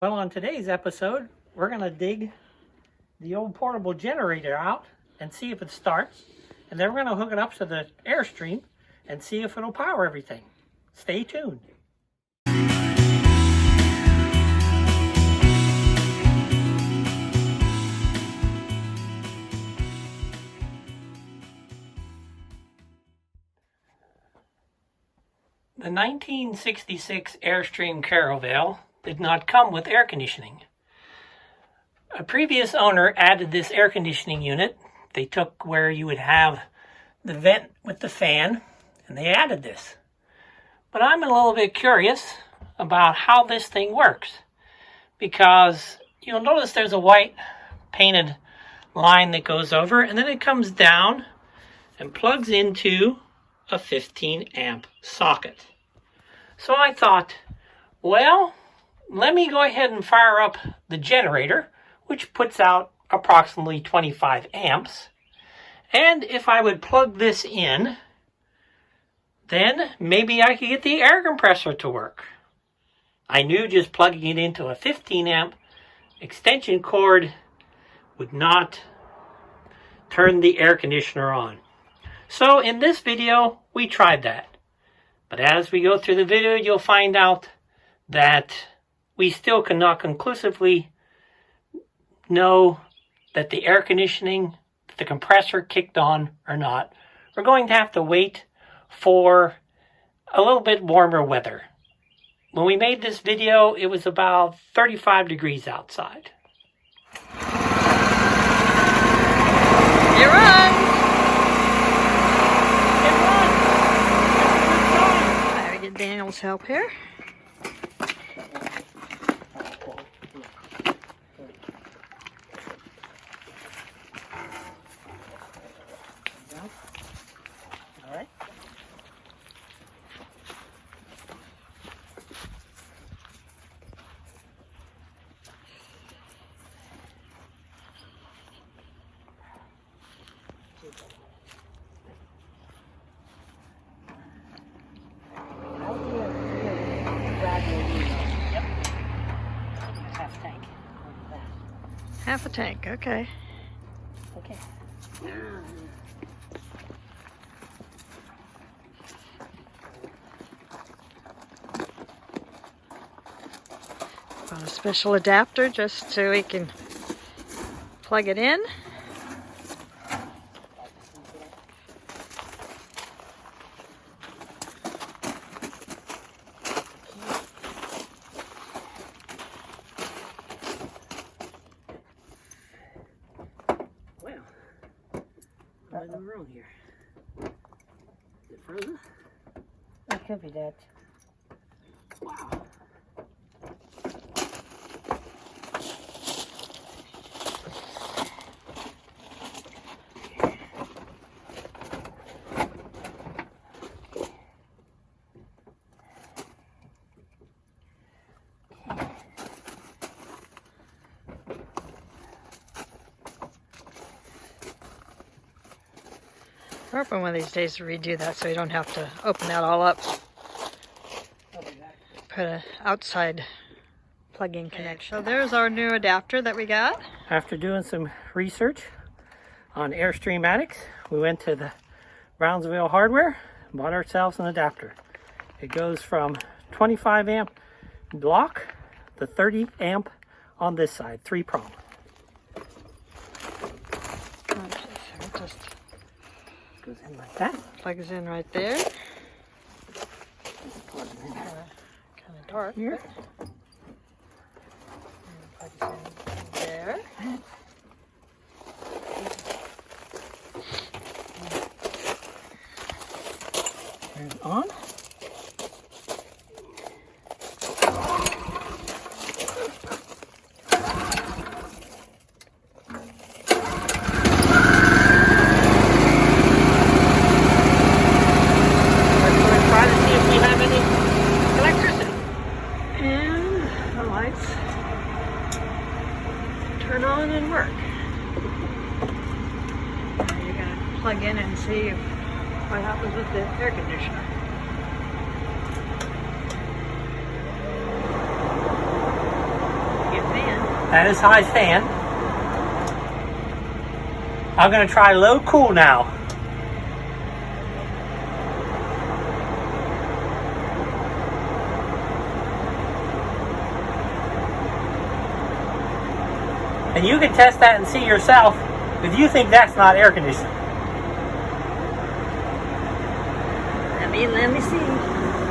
Well, on today's episode, we're going to dig the old portable generator out and see if it starts. And then we're going to hook it up to the Airstream and see if it'll power everything. Stay tuned. The 1966 Airstream Caravel did not come with air conditioning. A previous owner added this air conditioning unit. They took where you would have the vent with the fan, and they added this. But I'm a little bit curious about how this thing works, because you'll notice there's a white painted line that goes over, and then it comes down and plugs into a 15 amp socket. So I thought, well, let me go ahead and fire up the generator, which puts out approximately 25 amps. And if I would plug this in, then maybe I could get the air compressor to work. I knew just plugging it into a 15 amp extension cord would not turn the air conditioner on. So in this video, we tried that. But as we go through the video, you'll find out that we still cannot conclusively know that the air conditioning, the compressor kicked on or not. We're going to have to wait for a little bit warmer weather. When we made this video, it was about 35 degrees outside. It runs! Daniel's help here. All right. Half a tank, okay. Okay. Got a special adapter just so we can plug it in. What's going on here? Is it frozen? It could be that. Wow. We're hoping one of these days to redo that so you don't have to open that all up. Put an outside plug-in connection. So there's our new adapter that we got. After doing some research on Airstream addicts, we went to the Brownsville Hardware and bought ourselves an adapter. It goes from 25 amp block to 30 amp on this side, 3-prong. Just Goes in like that. plugs in right there. Plugs in Kind of dark here. Plugs in there. Turn it on. Turn on and work. Now you're going to plug in and see what happens with the air conditioner. That is high fan. I'm going to try low cool now. And you can test that and see yourself if you think that's not air conditioning. Let me see.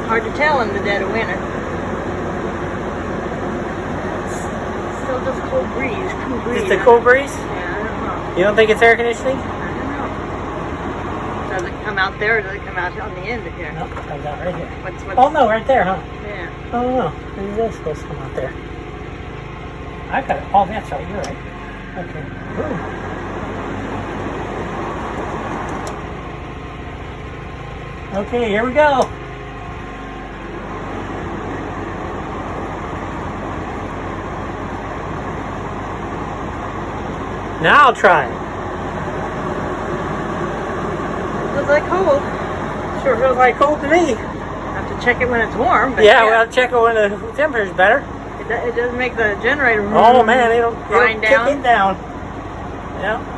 Hard to tell in the dead of winter. It's still just cool breeze. Cool breeze. It's a cool breeze? Yeah, I don't know. You don't think it's air conditioning? I don't know. Does it come out there or does it come out on the end of here? No, it comes out right here. What's Oh no, right there, huh? Yeah. Oh no, maybe that's supposed to come out there. I got it. Oh, that's right. You're right. Okay. Ooh. Okay, here we go. Now I'll try it. Feels like cold. Sure feels like cold to me. Have to check it when it's warm. But Yeah, we'll check it when the temperature's better. It does make the generator Oh man, it'll grind kick down. it down. Yeah.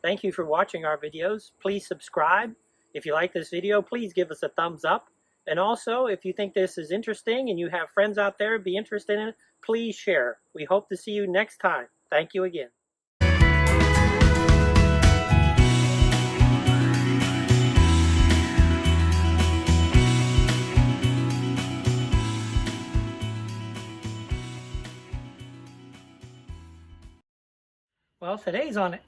Thank you for watching our videos. Please subscribe. If you like this video, please give us a thumbs up. And also, if you think this is interesting and you have friends out there be interested in it, please share. We hope to see you next time. Thank you again. Well, today's on